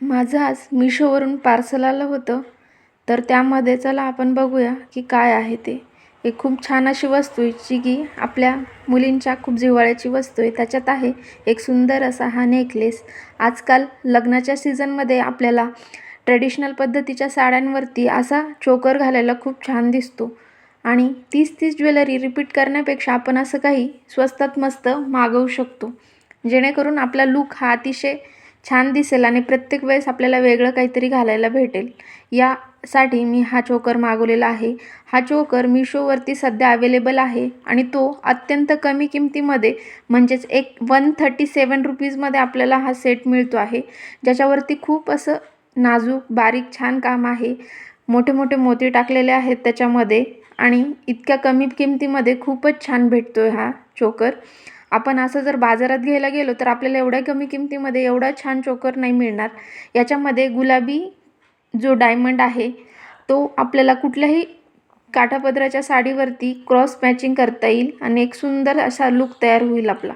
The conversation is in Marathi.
माझं आज मिशोवरून पार्सल आलं होतं. तर त्यामध्ये चला आपण बघूया की काय आहे ते. एक खूप छान अशी वस्तू आहे जी की आपल्या मुलींच्या खूप जिव्हाळ्याची वस्तू आहे. त्याच्यात आहे एक सुंदर असा हा नेकलेस. आजकाल लग्नाच्या सीझनमध्ये आपल्याला ट्रेडिशनल पद्धतीच्या साड्यांवरती असा चोकर घालायला खूप छान दिसतो आणि तीच तीच ज्वेलरी रिपीट करण्यापेक्षा आपण असं काही स्वस्तात मस्त मागवू शकतो, जेणेकरून आपला लूक हा अतिशय छान दिसेल आणि प्रत्येक वेळेस आपल्याला वेगळं काहीतरी घालायला भेटेल. यासाठी मी हा चोकर मागवलेला आहे. हा चोकर मिशोवरती सध्या अवेलेबल आहे आणि तो अत्यंत कमी किमतीमध्ये म्हणजेच 137 रुपीजमध्ये आपल्याला हा सेट मिळतो आहे, ज्याच्यावरती खूप असं नाजूक बारीक छान काम आहे. मोठे मोठे मोती टाकलेले आहेत त्याच्यामध्ये आणि इतक्या कमी किमतीमध्ये खूपच छान भेटतो हा चोकर. आपण असं जर बाजारात घ्यायला गेलो तर आपल्याला एवढ्या कमी किमतीमध्ये एवढा छान चोकर नाही मिळणार. याच्यामध्ये गुलाबी जो डायमंड आहे तो आपल्याला कुठल्याही काठापदराच्या साडीवरती क्रॉस मॅचिंग करता येईल आणि एक सुंदर असा लूक तयार होईल आपला.